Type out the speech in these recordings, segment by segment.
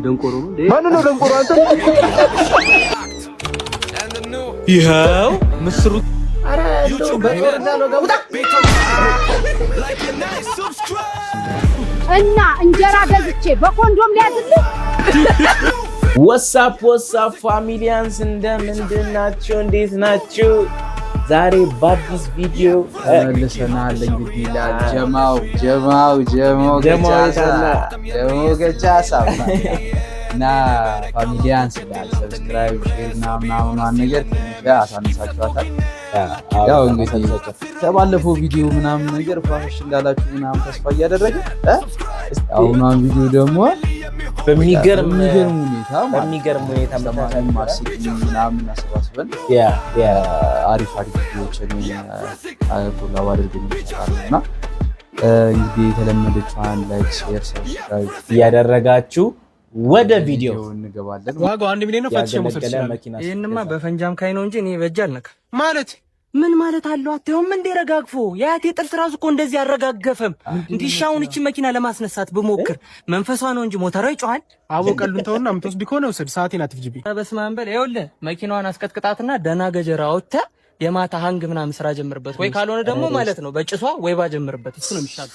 ደንቆሮ ነው እንዴ? ማን ነው ደንቆሮ? አንተ ይኸው ምስሩ አረ እንደው በእርዳ ነው ጋውጣ እና እንጀራ ገዝቼ በኮንዶም ሊያዝልኝ ወሳፕ ፋሚሊያንስ እንደምንድናችሁ? እንዴት ናችሁ? ዛሬ በአዲስ ቪዲዮ ተመልሰናል። እንግዲህ ጀማው ገቻሳ እና ፋሚሊያንስ ላይ ሰብስክራይብ ሼር ምናምን ነገር አሳንሳችኋታል። ያው እንግዲህ ከባለፈው ቪዲዮ ምናምን ነገር ፋሽ እንዳላችሁ ምናምን ተስፋ እያደረገ አሁን ቪዲዮ ደግሞ በሚገርም ሁኔታ ምናምን አሰባስበን አሪፍ ቪዲዮዎችን ኮላብ አድርገን እንሰራለንና እንግዲህ የተለመደችውን ላይክ ሼር ሰብስክራይብ እያደረጋችሁ ወደ ቪዲዮ እንገባለን። ዋጋው 1 ሚሊዮን ነው። ፈትሽ መውሰድ ይችላል። ይሄንማ በፈንጃም ካይ ነው እንጂ እኔ በእጅ አልነካ ማለት ምን ማለት አለው? አትየውም እንዴ ረጋግፎ ያቴ ጥርስ ራሱ እኮ እንደዚህ አረጋገፈም። እንዲሻውን እቺ መኪና ለማስነሳት ብሞክር መንፈሷ ነው እንጂ ሞተሯ ይጮሃል። አወቀሉን ተውና ምትወስድ ከሆነ ውሰድ። ሰዓቴን አትፍጅቢ። በስመ አብ በል። ይኸውልህ መኪናዋን አስቀጥቅጣትና ደና ገጀራ አውጥተህ የማታ ሃንግ ምናምን ስራ ጀምርበት፣ ወይ ካልሆነ ደግሞ ማለት ነው በጭሷ ወይ ባጀምርበት። እሱ ነው የሚሻለው።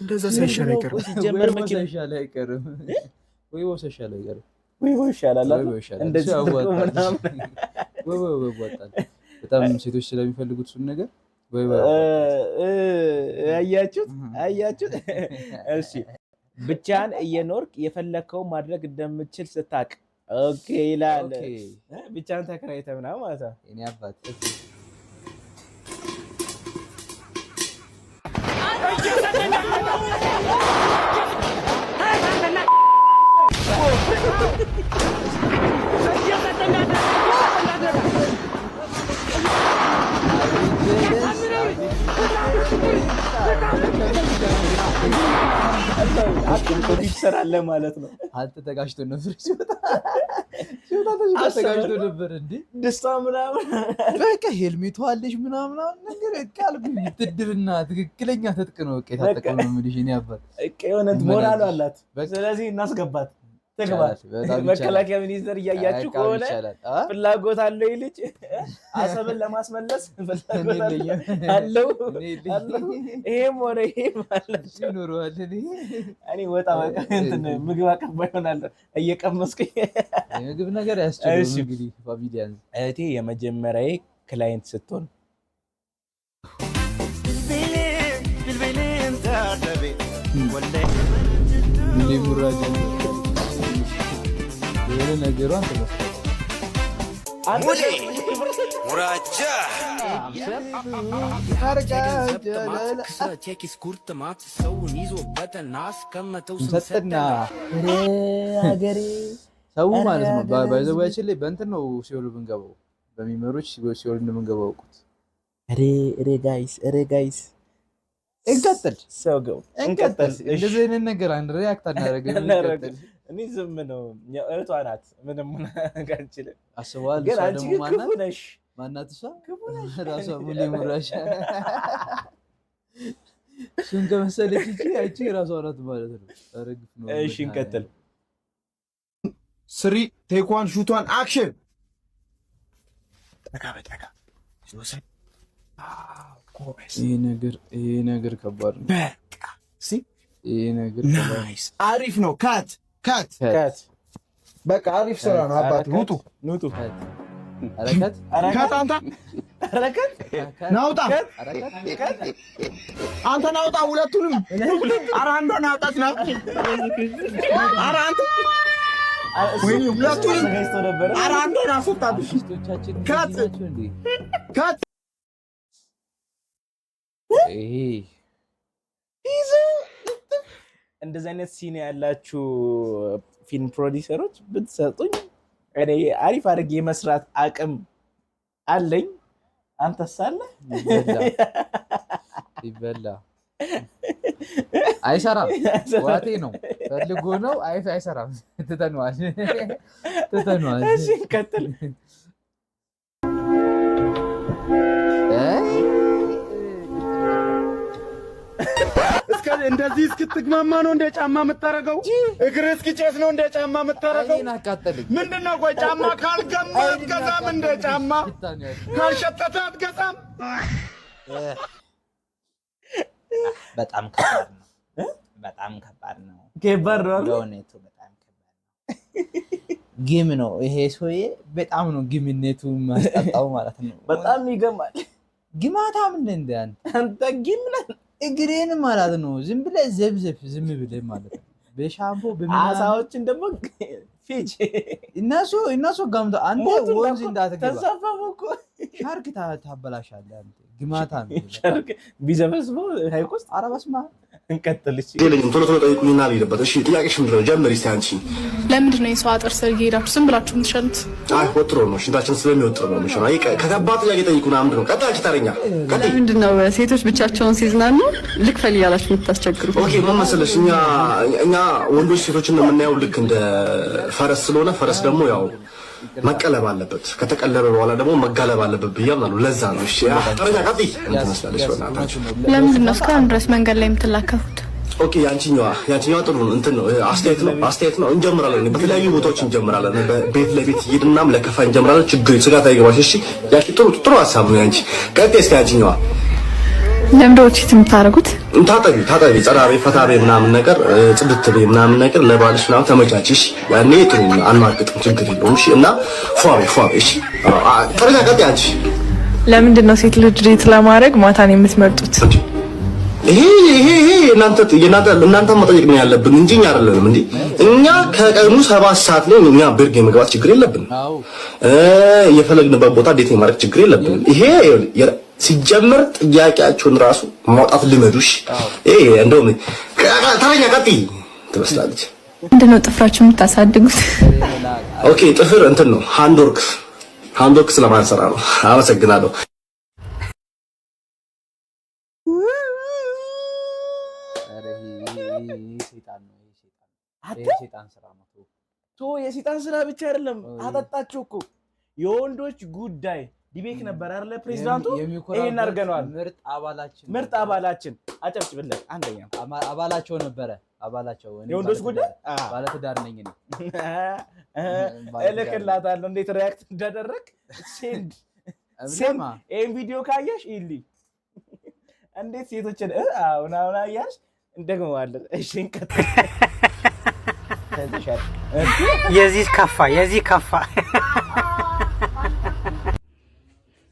እንደዛ ሳይሻል አይቀርም። ጀመር መኪና ይሻላል አይቀርም። ወይ ወሰሻለ ይገር ወይ ይሻላል እንደዚህ ምናምን ወይ ወጣል። በጣም ሴቶች ስለሚፈልጉት እሱን ነገር ወይ አያችሁት። እሺ ብቻን እየኖርክ የፈለከው ማድረግ እንደምትችል ስታቅ ኦኬ ይላል። ብቻን ተከራይተህ ምናምን ማለት ነው። እኔ አባት ይሰራል ማለት ነው። አንተ ተጋሽቶ ነው ፍሪጅ ተጋሽቶ ነበር እንዴ? ደስታ ምናምን በቃ ሄልሜቷ አለሽ ምናምን ነገር ቃልብ ትድብና ትክክለኛ ትጥቅ ነው። በቃ የታጠቀው ነው የምልሽ። እኔ አባት በቃ የሆነ ሞራሉ አላት። ስለዚህ እናስገባት ተግባት። መከላከያ ሚኒስተር እያያችሁ ከሆነ ፍላጎት አለው ይልጭ አሰብን ለማስመለስ ፍላጎት አለው። ይሄም ሆነ ይሄም ማለት ይኖረዋል። እኔ ወጣ በቃ እንትን ምግብ አቀባይ ሆናለሁ እየቀመስኩኝ ምግብ ነገር ያስችላል። እንግዲህ ፋሚሊያን እህቴ የመጀመሪያዬ ክላይንት ስትሆን ነገሯን ሰው ማለት ነው። ባይዘዋችን ላይ በእንትን ነው ሲኦል ብንገባው በሚመሮች ሲኦል እንደምንገባው አውቁት። ጋይስ እንቀጥል። ሰው ገው እንቀጥል። እንደዚህ አይነት ነገር አንድ ሪያክት አናደርግም። እኔ ዝም ነው። እህቷ ናት። ምንም ነገር አንችልም። አስበዋል። ግን አንቺ ክፉ ነሽ። ማናት እሷ? ራሷ ሙሌ ሙራሽ እሱን ከመሰለች እንጂ አንቺ ራሷ ናት ማለት ነው። አረግፍ ነው። እሺ እንቀጥል። ስሪ ቴኳን ሹቷን አክሽን። ጠጋ ይሄ ነገር ከባድ ነው። በቃ ይሄ ነገር ናይስ አሪፍ ነው። ካት በቃ አሪፍ ስራ ነው። አባት ውጡ። አረከት አንተ ናውጣ አንተ ናውጣ ሁለቱንም። ኧረ አንዷን አውጣት ነው። ኧረ አንተ ወይኔ ሁለቱንም። ኧረ አንዷን አስወጣት። ካት እንደዚህ አይነት ሲን ያላችሁ ፊልም ፕሮዲውሰሮች ብትሰጡኝ እኔ አሪፍ አድርጌ የመስራት አቅም አለኝ። አንተስ አለ? ይበላ አይሰራም። ዋቴ ነው ፈልጎ ነው አይሰራም። ትተነዋል። እሺ እንቀጥል። እስከ እንደዚህ እስክትግማማ ነው እንደ ጫማ የምታረገው? እግር እስኪጨስ ነው እንደ ጫማ የምታረገው? ምንድነው? ቆይ ጫማ ካልገማ አትገዛም? እንደ ጫማ ካልሸተተ አትገዛም? በጣም ከባድ ነው። በጣም ከባድ ነው። ከባድ ነው። ለውነቱ በጣም ከባድ ነው። ጊም ነው ይሄ ሰውዬ። በጣም ነው ጊምነቱ ማስጣጣው ማለት ነው። በጣም ይገማል። ግማታም እንደ አንተ ጊም ነህ እግሬን ማለት ነው። ዝም ብለህ ዘብዘብ ዝም ብለህ ማለት ነው። በሻምፖ አሳዎችን ደግሞ ፊች እነሱ ጋምቶ አንተ ወንዝ እንዳትገባ ተሳፋው እኮ ሻርክ ታበላሻለህ አንተ ግማታም። ሻርክ ቢዘበስቦ ሃይቆስ አረባስማ እንቀጥልሽ ይለኝ ቶሎ ቶሎ ጠይቁኝና ልሂድበት። እሺ ጥያቄሽ ምንድን ነው? ጀምሪ እስቲ አንቺ። ለምንድን ነው የሰው አጥር ስር እየሄዳችሁ ዝም ብላችሁ የምትሸኑት? አይ ወጥሮ ነው ሽንታችን ስለሚወጥር ነው የሚሸነው። አይ ከከባድ ጥያቄ ጠይቁና ምንድን ነው? ቀጥታ ተረኛ ለምንድን ነው ሴቶች ብቻቸውን ሲዝናኑ ልክፈል እያላችሁ የምታስቸግሩት? ኦኬ ምን መሰለሽ፣ እኛ ወንዶች ሴቶችን የምናየው ልክ እንደ ፈረስ ስለሆነ ፈረስ ደግሞ ያው መቀለብ አለበት። ከተቀለበ በኋላ ደግሞ መጋለብ አለበት ብዬ አምናለሁ። ለዛ ነው። እሺ ተረኛ ቀጥይ። እንትመስላለሽ በእናታችሁ። ለምንድን ነው እስካሁን ድረስ መንገድ ላይ የምትላከፉት? ኦኬ ያንቺኛዋ ጥሩ እንትን ነው። አስተያየት ነው። እንጀምራለን። በተለያዩ ቦታዎች እንጀምራለን። ቤት ለቤት እየሄድናም ለከፋ እንጀምራለን። ችግር ስጋት አይገባሽ። እሺ ያቺ ጥሩ ሀሳብ ነው ያንቺ። ቀጥይ እስኪ ያንቺኛዋ። ለምንድነው ቺት የምታደርጉት? ታጠቢ ጸዳቤ ፈታቤ ምናምን ነገር ጽድት ቤ ምናምን ነገር ለባልሽ ምናምን ተመቻችሽ። ያኔ ጥሩ አንማግጥም፣ ችግር የለውም። እሺ እና ፏቤ እሺ ተረጋ። ቀጥይ አንቺ። ለምንድን ነው ሴት ልጅ ዴት ለማድረግ ማታን የምትመርጡት? ይሄ እናንተ መጠየቅ ነው ያለብን እንጂ እኛ አይደለንም እንዴ። እኛ ከቀኑ 7 ሰዓት ላይ እኛ ብርግ የመግባት ችግር የለብንም። የፈለግንበት ቦታ ዴት የማድረግ ችግር የለብንም። ይሄ ሲጀመር ጥያቄያችሁን ራሱ ማውጣት ልመዱሽ። እንደውም ታኛ ቀጥይ ትመስላለች። ምንድነው ጥፍራችሁ የምታሳድጉት? ኦኬ ጥፍር እንትን ነው ሃንድወርክ ስለማንሰራ ነው። አመሰግናለሁ። የሴጣን ስራ ብቻ አይደለም። አጠጣችሁ እኮ የወንዶች ጉዳይ ዲቤክ ነበር አይደለ? ፕሬዝዳንቱ ይሄን አድርገናል። ምርጥ አባላችን አጨብጭብለት። አንደኛ አባላቸው ነበረ። የወንዶች ጉዳይ ባለ ትዳር ነኝ ነው። እልክላታለሁ እንዴት ሪያክት እንዳደረግ ሴንድ ይሄን ቪዲዮ ካየሽ ይሊ እንዴት ሴቶችን አሁን አያሽ እንደግመዋለን። እሺ እንቀጥል። የዚህ ከፋ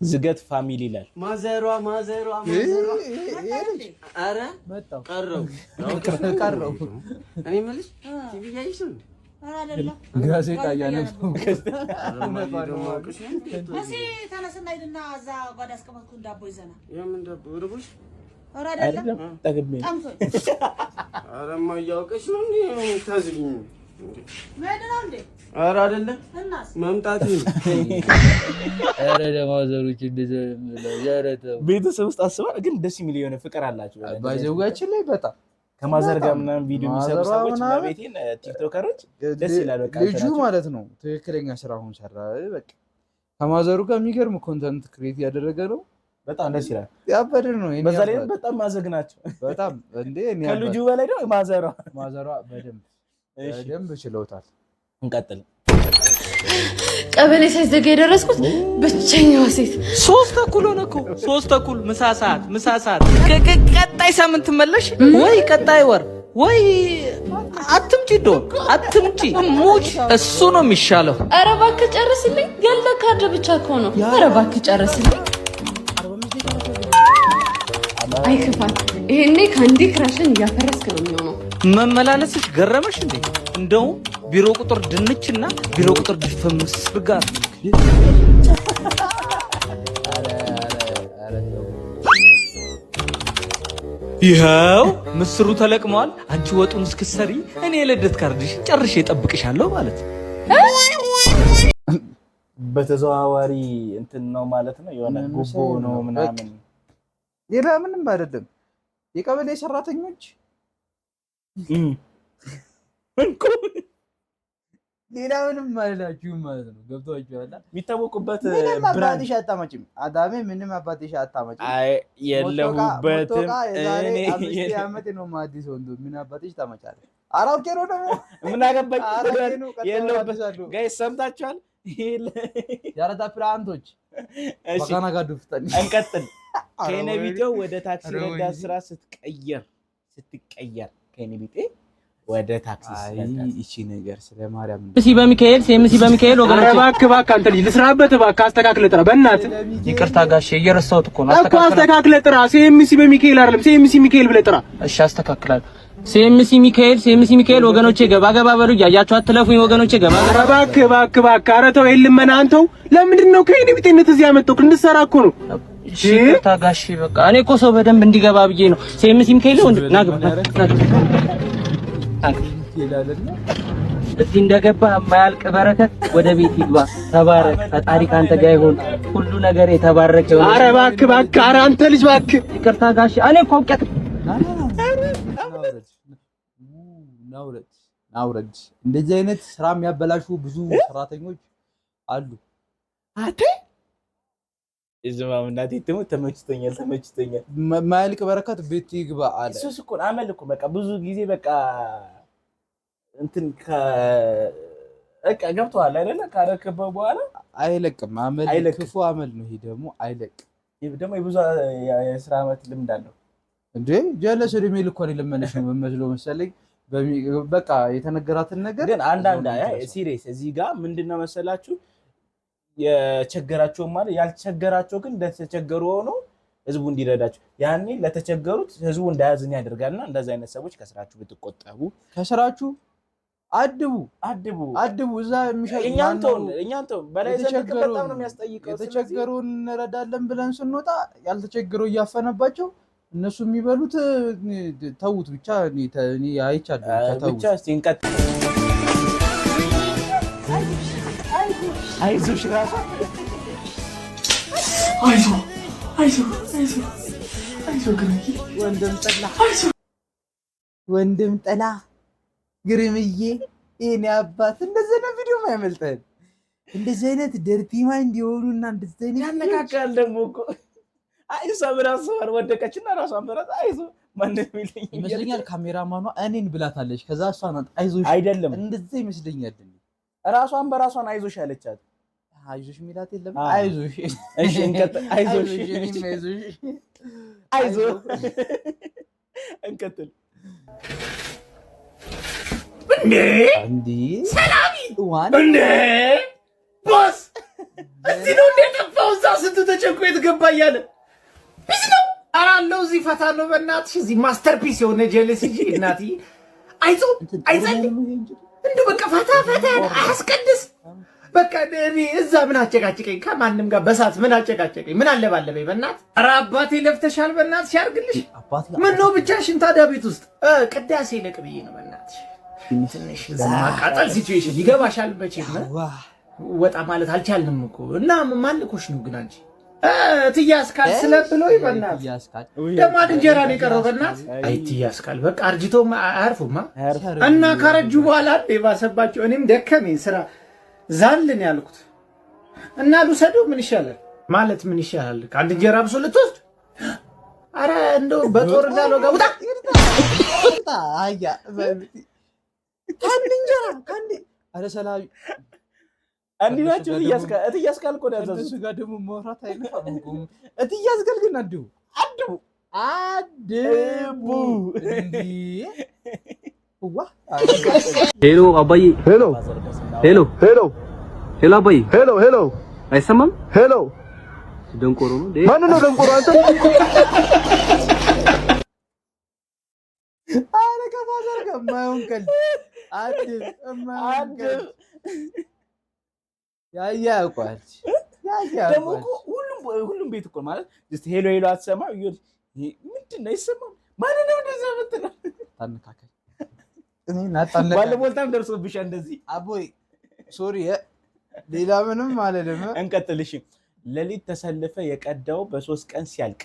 ዝገት ፋሚሊ ይላል። ማዘሯ አረ መጣው ቀረው እኔ ማለት ቲቪ ያይሽ ነው አይደለም? ጋዜጣ ያነበው እሺ ተነስና ሂድና እዛ ጓዳ አስቀመጥኩ ዳቦ ይዘና የምን ዳቦ ርቦሽ? ኧረ አይደለም ጠግቤ ኧረ ማያውቀሽ ነው እንዴ ታዝልኝ ምንድነው እንዴ? ኧረ አይደለም መምጣት ኧረ ለማዘሮች እንደዚህ ቤተሰብ ውስጥ አስባ ግን ደስ የሚል የሆነ ፍቅር አላችሁ። ባይዘውጋችን ላይ በጣም ከማዘር ጋር ምናምን ቪዲዮ የሚሰሩ ሰዎች በቤቴን ቲክቶከሮች ደስ ይላል። በቃ ልጁ ማለት ነው ትክክለኛ ስራውን ሰራ። በቃ ከማዘሩ ጋር የሚገርም ኮንተንት ክሬት ያደረገ ነው። በጣም ደስ ይላል። ያበደ ነው። በዛ ላይ በጣም ማዘግናቸው በጣም እንዴ ከልጁ በላይ ነው ማዘሯ በደንብ ችለውታል። እንቀጥል። ቀበሌ ሳይዘጋ የደረስኩት ብቸኛዋ ሴት 3:00 ሆነ እኮ 3:00 ምሳ ሰዓት ቀጣይ ሳምንት መለሽ ወይ ቀጣይ ወር ወይ አትምጪ ሙች እሱ ነው የሚሻለው። ኧረ እባክህ ጨርስልኝ። ያለ ካርድ ብቻ እኮ ነው። ኧረ እባክህ ጨርስልኝ። አይከፋል። ይሄኔ ካንዲ ክራሽን እያፈረስክ ነው የሚሆነው። መመላለስሽ ገረመሽ እንዴ? እንደው ቢሮ ቁጥር ድንችና ቢሮ ቁጥር ድፍን ምስር ጋር ይኸው ምስሩ ተለቅሟል። አንቺ ወጡን እስክትሰሪ እኔ የልደት ካርድሽ ጨርሼ እጠብቅሻለሁ ማለት ነው። በተዘዋዋሪ እንትን ነው ማለት ነው። የሆነ ጉቦ ነው ምናምን ሌላ ምንም አይደለም። የቀበሌ ሰራተኞች ሌላ ምንም አላላችሁም ማለት ነው። ገብቷችኋል? የሚታወቁበት ምንም አባትሽ አታመጭም። አዳሜ ምንም አባትሽ አታመጭም። አይ የለሁበትም። እኔ 5 ዓመት ነው ማዲስ ወንዶ ምን አባትሽ ታመጫለሽ? አራው ኬሮ ደግሞ ምን አገባኝ? የለሁበት ጋይስ ሰምታችኋል? ያረዳ ፕላንቶች በቃና ጋር ዱፍተን እንቀጥል። ከነቢጤ ወደ ታክሲ ረዳት ስራ ስትቀየር ከነቢጤ ወደ ታክሲ እቺ ነገር ስለ ማርያም ሲኤምሲ በሚካኤል ወገኖች እባክህ አንተ ልጅ ልስራበት እባክህ አስተካክለህ ጥራ በእናትህ ይቅርታ ጋሼ እየረሳሁት እኮ ነው አስተካክለህ ጥራ ሲኤምሲ በሚካኤል አይደለም ሲኤምሲ ሚካኤል ብለህ ጥራ እሺ አስተካክላለሁ ሲኤምሲ ሚካኤል ወገኖቼ ገባ በሉ እያያችሁ አትለፉኝ ወገኖቼ ገባ እባክህ ኧረ ተው የልመና አንተው ለምንድን ነው ከእኔ ቢጤነት እዚህ ያመጣሁት እንድትሰራ እኮ ነው እሺ ይቅርታ ጋሼ በቃ እኔ እኮ ሰው በደንብ እንዲገባ ብዬ ነው ሲኤምሲ ሚካኤል ወንድ ናግባ እዚህ እንደገባ የማያልቅ በረከት ወደ ቤት ይግባ። ተባረክ፣ ፈጣሪ ካንተ ጋር ይሁን፣ ሁሉ ነገር የተባረከ ይሁን። ኧረ እባክህ ኧረ አንተ ልጅ እባክህ ይቅርታ ጋሼ እኔ እኮ አውቄያት ናውረድ እንደዚህ አይነት ስራ የሚያበላሹ ብዙ ሰራተኞች አሉ። አቴ እዝማም እናቴ ተመችቶኛል የማያልቅ በረከት ቤት ይግባ አለ። እሱስ እኮ አመል እኮ በቃ ብዙ ጊዜ በቃ እንትን ገብቶሃል አይደለ? ካረከበው በኋላ አይለቅም። አመል ክፉ አመል ነው። ይሄ ደግሞ አይለቅም። ይሄ ደግሞ የብዙ የስራ አመት ልምድ አለው እንዴ። ጀለስ እድሜ ልኳን የለመነሽ ነው መስሎ መሰለኝ። በቃ የተነገራትን ነገር ግን አንዳንድ ሲሪየስ እዚህ ጋር ምንድነው መሰላችሁ የቸገራቸው ማለት ያልቸገራቸው ግን ለተቸገሩ ሆኖ ህዝቡ እንዲረዳቸው ያኔ ለተቸገሩት ህዝቡ እንዳያዝን ያደርጋልና እንደዛ አይነት ሰዎች ከስራችሁ ብትቆጠቡ ከስራችሁ አድቡ እዛ የሚሸጥ እኛንተው በላይ ዘንድ በጣም ነው የሚያስጠይቀው። የተቸገሩን እንረዳለን ብለን ስንወጣ ያልተቸገሩ እያፈነባቸው እነሱ የሚበሉት ተውት ብቻ እኔ አይቻለሁ ብቻ እስቲ እንቀጥል። አይዞሽ ራሳ አይዞ ግርምዬ ወንድም ጠላ ግርምዬ የኔ አባት እንደዚህ አይነት ቪዲዮ ማይመልጠን እንደዚህ አይነት ደርቲማ እንዲሆኑና እንደዚህ አይነት ያነካካል ደግሞ እኮ አይዞ ብራሱ ወደቀችና ራሷን በራስ አይዞ ማንንም ይለኝ ይመስለኛል። ካሜራማኗ እኔን ብላታለች። ከዛ እሷ ናት አይዞሽ አይደለም እንደዚህ ይመስለኛል። ራሷን በራሷን አይዞሽ ያለቻት አይዞሽ ሚላት የለም አይዞሽ እሺ እንቀጥል። አይዞ እንቀጥል። እንዴ ሰላሚ እንዴ ቦስ እዚህ ነው እንደጠፋው እዛ ስትተጨቆ የተገባ እያለ ቢስ ነው አራለው እዚህ ፈታ ነው በእናትሽ እዚህ ማስተርፒስ የሆነ ጀለስ እንጂ እናት አይዞ እንደው በቃ ፈታ አያስቀድስ በቃ እኔ እዛ ምን አጨቃጨቀኝ ከማንም ጋር በሳት ምን አጨቃጨቀኝ ምን አለ ባለበይ በእናት ኧረ አባቴ ለፍተሻል በእናትሽ ያርግልሽ ምን ነው ብቻሽን ታዲያ ቤት ውስጥ ቅዳሴ ለቅብዬ ነው በእናትሽ ትንሽ ማቃጠል ሲቹዌሽን ይገባሻል በቼም ወጣ ማለት አልቻልንም እኮ እና ማልኮሽ ነው ግን አንቺ ትያስካል ስለብሎይ በእናትሽ ደግሞ እንጀራ ነው የቀረው በእናትሽ አይ ትያስካል በቃ አርጅቶ አያርፉማ እና ካረጁ በኋላ ደባሰባቸው እኔም ደከመኝ ስራ ዛልን ያልኩት እና ልውሰደው ምን ይሻላል ማለት ምን ይሻላል አንድ እንጀራ ብሶ ልትወስድ አረ እንደው በጦር እንዳለው ጋር ውጣ አያ አንድ እንጀራ ካንዲ አረ ሰላም አንዲናችሁ እትያስካል እኮ ነው ያዘዙ እሱ ጋር ደግሞ መውራት አይነፋም እትያስካል ግን አድቡ እንዴ ሄሎ አባዬ ሄሎ አባዬ ሄሎ አይሰማም ሄሎ ደንቆሮ ነው ማን ነው ደንቆሮ አንተ አረ ከፋዘር ጋር ማይሆን ቀል አድ ያያ ቆይ ደግሞ ሁሉም ቤት እኮ ማለት just ሄሎ አትሰማ ምንድነው ይሰማም ማን ነው እንደዛ ምትለው ታንካከ እኔ ናጣለ ባለቦልታም ደርሶብሻ እንደዚህ አቦይ ሶሪ ሌላ ምንም አይደለም። እንቀጥልሽ ለሊት ተሰልፈ የቀዳው በ3 ቀን ሲያልቅ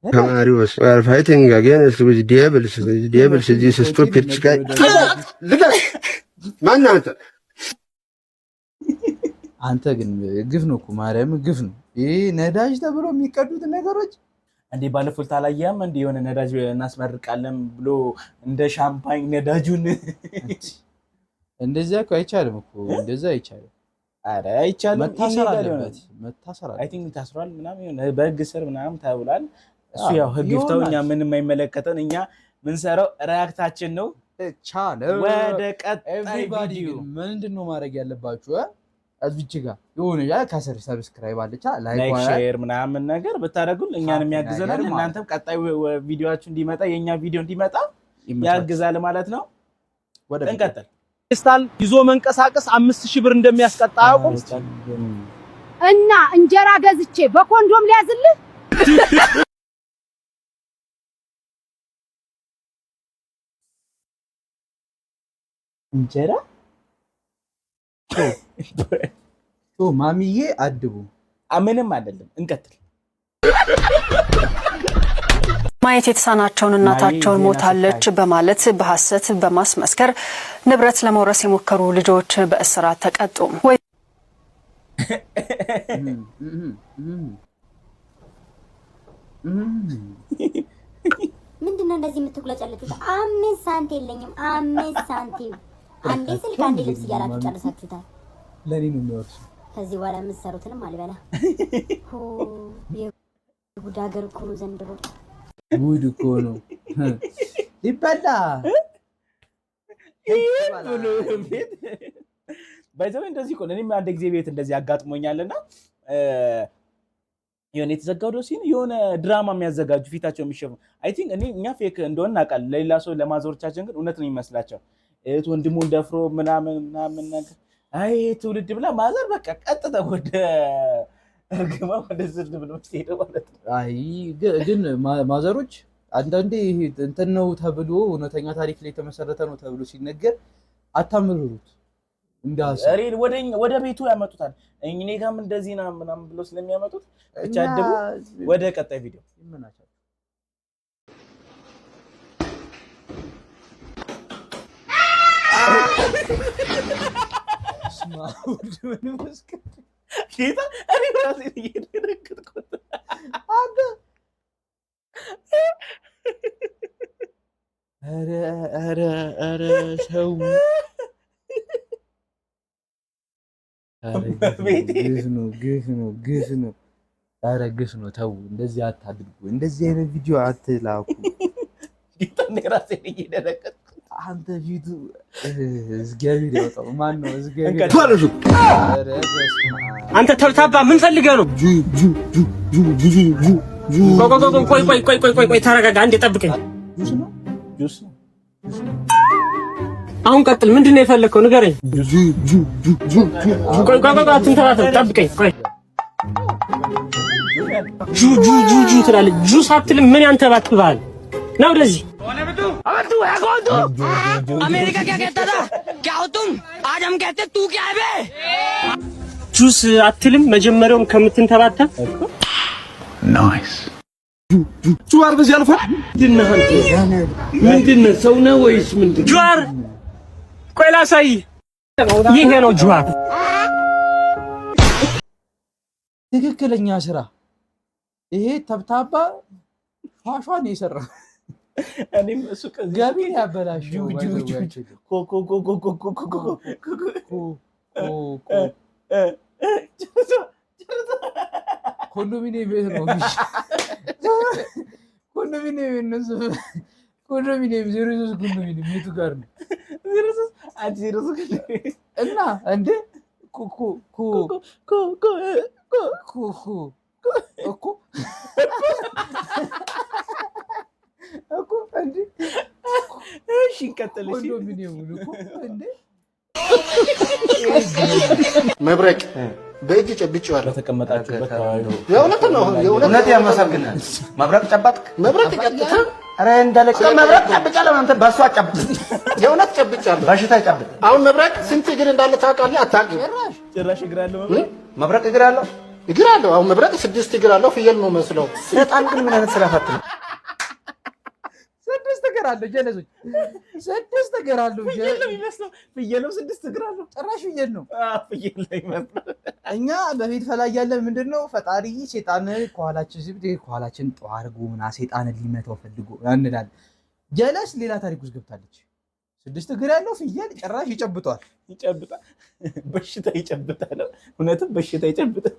Marius, we are fighting against with devils. Devils, this stupid guy. Look at man. አንተ ግን ግፍ ነው እኮ ማርያም ግፍ ነው። ይሄ ነዳጅ ተብሎ የሚቀዱት ነገሮች እንዴ ባለፈው ታላያም እንዴ የሆነ ነዳጅ እናስመርቃለን ብሎ እንደ ሻምፓኝ ነዳጁን እንደዛ እኮ አይቻልም እኮ እንደዛ አይቻልም። አረ አይቻልም። መታሰር አለበት መታሰር አይ ቲንክ ታስሯል ምናምን በህግ ስር ምናምን ተብሏል። እሱ ያው ህግ ይፍታው። እኛ ምንም አይመለከተን። እኛ ምን ሰራው ሪአክታችን ነው። ቻለ ወደ ቀጣይ ቪዲዮ ምንድነው ማድረግ ያለባችሁ? እዚች ጋር የሆነ ያ ከስር ሰብስክራይብ አለቻ ላይክ ሼር ምናምን ነገር ብታደርጉን እኛንም ያግዘናል። እናንተም ቀጣይ ቪዲዮአችሁ እንዲመጣ የኛ ቪዲዮ እንዲመጣ ያግዛል ማለት ነው። ወደ እንቀጥል። ስታል ይዞ መንቀሳቀስ 5000 ብር እንደሚያስቀጣ አያውቁም እና እንጀራ ገዝቼ በኮንዶም ሊያዝልህ እንጀራ ማሚዬ አድቡ ምንም አይደለም። እንቀጥል። ማየት የተሳናቸውን እናታቸውን ሞታለች በማለት በሐሰት በማስመስከር ንብረት ለመውረስ የሞከሩ ልጆች በእስራት ተቀጡ። ምንድነው እንደዚህ የምትጉለጨለጩት? 5 ሳንቲም የለኝም። 5 ሳንቲም አንዴ ስልክ አንዴ ልብስ እያላችሁ ጨርሳችሁታል። ለኔ ነው የሚወርሱ። ከዚህ በኋላ የምትሰሩትንም አልበላ። የጉድ ሀገር እኮ ነው ዘንድሮ። ጉድ እኮ ነው ሊበላ ባይዘው እንደዚህ እኮ እኔም አንድ ጊዜ ቤት እንደዚህ አጋጥሞኛልና የሆነ የተዘጋው ዶሲን የሆነ ድራማ የሚያዘጋጁ ፊታቸው የሚሸፉ አይ ቲንክ እኛ ፌክ እንደሆነ እናውቃለን። ለሌላ ሰው ለማዞርቻችን ግን እውነት ነው የሚመስላቸው። እህት ወንድሙን ደፍሮ ምናምን ነገር አይ ትውልድ ብላ ማዘር በቃ ቀጥታ ወደ እርግማ ወደ ዝርድ ብሎ ሲሄድ ማለት ነው። አይ ግን ማዘሮች አንዳንዴ እንትን ነው ተብሎ እውነተኛ ታሪክ ላይ የተመሰረተ ነው ተብሎ ሲነገር አታምሩት። ወደ ቤቱ ያመጡታል። እኔ ጋርም እንደዚህ ነው ምናምን ብሎ ስለሚያመጡት ብቻ አድቡ። ወደ ቀጣይ ቪዲዮ ይመናቻል። ስማውድ ምንም መስከ ጌታ እኔ ራሴ እየደረግኩት አንተ ኧረ ሰው ግፍ ነው። ኧረ ግፍ ነው። ተው እንደዚህ አታድርጉ። እንደዚህ አይነት ቪዲዮ አትላኩ። ጌታ እኔ ራሴ እየደረግኩት አንተ ፊቱ እግዚአብሔር ያወጣው ማን ነው? እግዚአብሔር አንተ ተብታባ ምን ፈልገህ ነው? ቆይ ተረጋጋ። አንዴ ጠብቀኝ። ጁስ ነው። አሁን ቀጥል። ምንድን ነው የፈለከው? ንገረኝ። ቆይ አትንተባተብ። ጠብቀኝ። ቆይ ጁ ትላለህ። ጁስ አትልም። ምን ያንተባትብሃል? ና ወደዚህ። अमेरिका क्या कहता था? क्या हो तुम? आज हम कहते तू क्या है बे? ጁስ አትልም መጀመሪያውም ከምትንተባተብ። नाइस ጁዋር በዚህ አልፏል። ምንድን ነህ? ሰው ነህ ወይስ ምንድን? ጁዋር ቆይ ላሳይ። ይሄ ነው ጁዋር። ትክክለኛ ስራ ይሄ ተብታባ ፏሿን የሰራ እኔም እሱ ገቢ ያበላሽው ኮንዶሚኒየም ቤት ነው። ኮንዶሚኒየም ነው። ኮንዶሚኒየም 03 ኮንዶሚኒየም ቤቱ ጋር ነው። 03 እና እንዴ እኮ እንዴ እሺ እንቀጥል። እሺ ኮንዶሚኒየም እኮ እንዴ መብረቅ በእጅ ጨብጬዋለሁ። በተቀመጣችሁበት የእውነት ነው። የእውነት ያመሰግናል። መብረቅ ጨበጥክ? መብረቅ ቀጥታ ኧረ እንዳለቀ መብረቅ ጨብጫለሁ። አንተ በእሱ አጨብጥ። የእውነት ጨብጫለሁ። በሽታ ይጨብጥ። አሁን መብረቅ ስንት እግር እንዳለ ታውቃለህ? አታውቅም። ጭራሽ እግር አለው መብረቅ እግር አለው። እግር አለው። አሁን መብረቅ 6 እግር አለው። ፍየል ነው መስለው። ሰይጣን ግን ምን አይነት ስራ ፈት ነው? 6 እግር እግር አለው ጀለሶች 6 እግር አለው ፍየል ነው የሚመስለው ፍየልም 6 እግር አለው ጭራሽ ፍየል ነው ፍየል ነው የሚመስለው እኛ በፊት ፈላይ ያለ ምንድነው ፈጣሪ ሴጣን ከኋላችን ሲብት ከኋላችን ጧርጉ እና ሴጣንን ሊመታው ፈልጎ እንላለን ጀለስ ሌላ ታሪክ ውስጥ ገብታለች 6 እግር ያለው ፍየል ጭራሽ ይጨብጣል በሽታ ይጨብጣል እውነትም በሽታ ይጨብጣል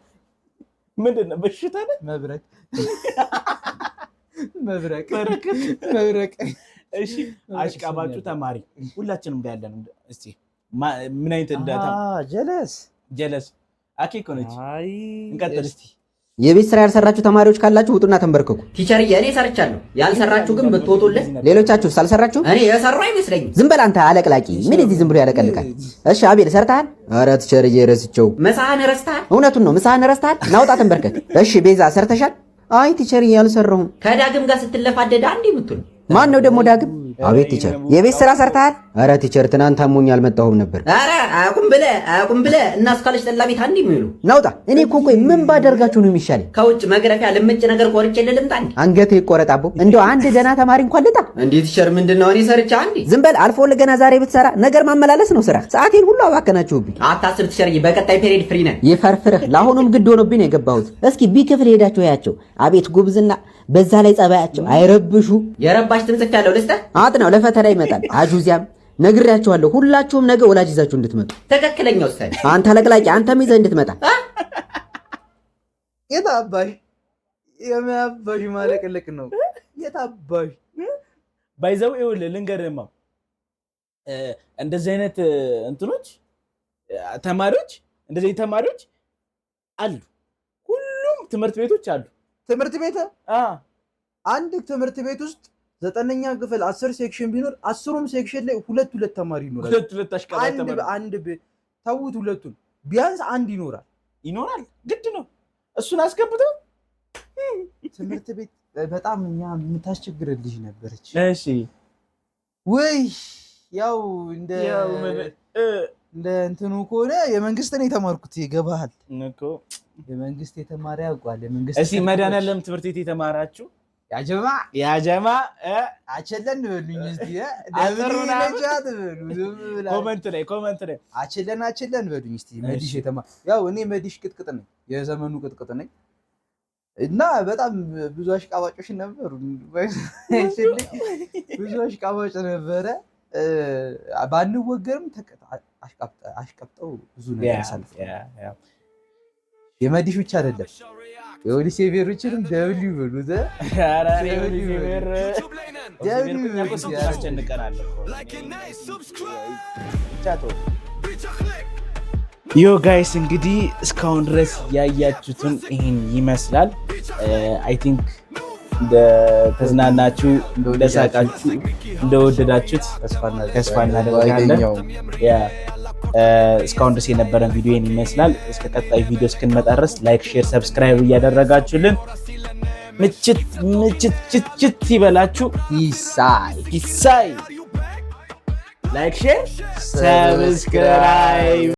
ምንድነው በሽታ ነው መብረቅ እሺ አሽቃባጩ ተማሪ ሁላችንም ጋር ያለን እስቲ ምን አይነት እንዳታ ጀለስ አኪ ኮነች እንቀጥል እስቲ የቤት ስራ ያልሰራችሁ ተማሪዎች ካላችሁ ውጡና ተንበርከኩ ቲቸርዬ እኔ ሰርቻለሁ ያልሰራችሁ ግን ብትወጡልህ ሌሎቻችሁ ሳልሰራችሁ እኔ የሰራው አይመስለኝም ዝም በል አንተ አለቅላቂ ምን እዚህ ዝም ብሎ ያለቀልቃል እሺ አቤል ሰርተሃል ኧረ ቲቸርዬ ረስቸው ምሳህን ረስተሃል እውነቱን ነው ምሳህን ረስተሃል ናውጣ ተንበርከክ እሺ ቤዛ ሰርተሻል አይ ቲቸርዬ ያልሰራሁም ከዳግም ጋር ስትለፋደድ አንዴ ብትሉ ማን ነው ደግሞ ዳግም አቤት ቲቸር የቤት ስራ ሰርተሃል ኧረ ቲቸር ትናንት አሞኝ አልመጣሁም ነበር ኧረ አቁም ብለ እና እስካለሽ ጠላ ቤት አንዴ የሚሉ ናውጣ እኔ እኮ ቆይ ምን ባደርጋችሁ ነው የሚሻለኝ ከውጭ መግረፊያ ልምጭ ነገር ቆርጬ ልምጣ አንገቴ ይቆረጣቦ እንደው አንድ ደና ተማሪ እንኳን ልጣ እንዴ ቲቸር ምንድነው እኔ ሰርቻ አንዴ ዝም በል አልፎ ለገና ዛሬ ብትሰራ ነገር ማመላለስ ነው ስራ ሰዓቴን ሁሉ አባከናችሁብኝ አታስብ ቲቸር በቀጣይ ፔሪድ ፍሪ ነን ይፈርፍርህ ለአሁኑም ግድ ሆኖብኝ ነው የገባሁት እስኪ ቢክፍል ሄዳችሁ ያያቸው አቤት ጉብዝና በዛ ላይ ጸባያቸው አይረብሹ የረባሽ ትምጽፍ ያለው ለስተ አጥናው ለፈተና ይመጣል አጁዚያም ነግሬያችኋለሁ ሁላችሁም ነገ ወላጅ ይዛችሁ እንድትመጡ ተከክለኛው ስታይ አንተ ለቅላቂ አንተም ይዘህ እንድትመጣ የታባሽ የማባሽ ማለቅልቅ ነው የታባሽ ባይዘው ይውል ልንገርማ እንደዚህ አይነት እንትኖች ተማሪዎች እንደዚህ ተማሪዎች አሉ ሁሉም ትምህርት ቤቶች አሉ ትምህርት ቤት አንድ ትምህርት ቤት ውስጥ 9ኛ ክፍል 10 ሴክሽን ቢኖር 10ም ሴክሽን ላይ ሁለት ተማሪ ይኖራል ሁለት አሽቃባጭ ተማሪ አንድ ተውት ሁለቱን ቢያንስ አንድ ይኖራል ግድ ነው እሱን አስገብተው ትምህርት ቤት በጣም እኛ የምታስቸግር ልጅ ነበረች እሺ ወይ ያው እንደ እንትኑ ከሆነ የመንግስት ነው የተማርኩት ይገባሃል እኮ የመንግስት የተማሪ ያውቃል የመንግስት እሺ መድኃኒዓለም ትምህርት ቤት የተማራችሁ ያጀማ አቸለን በሉኝ እስቲ ደብሩና ኮሜንት ላይ አቸለን በሉኝ እስቲ መዲሽ የተማ ያው እኔ መዲሽ ቅጥቅጥ ነኝ የዘመኑ ቅጥቅጥ ነኝ እና በጣም ብዙ አሽቃባጮች ነበሩ ብዙ አሽቃባጭ ነበረ ባንወገርም አሽቀብጠው ብዙ ነገር ያሳልፋል የመዲሽ ብቻ አይደለም የኦዲሴ ቬሮችንም ደብሊው በሉት ዮ ጋይስ እንግዲህ እስካሁን ድረስ ያያችሁትን ይሄን ይመስላል አይ ቲንክ እንደተዝናናችሁ እንደሳቃችሁ እንደወደዳችሁት ተስፋ እናደርጋለን እስካሁን ድረስ የነበረን ቪዲዮ ይሄን ይመስላል እስከ ቀጣይ ቪዲዮ እስክንመጣ ድረስ ላይክ ሼር ሰብስክራይብ እያደረጋችሁልን ምችት ይበላችሁ ፒሳይ ላይክ ሼር ሰብስክራይብ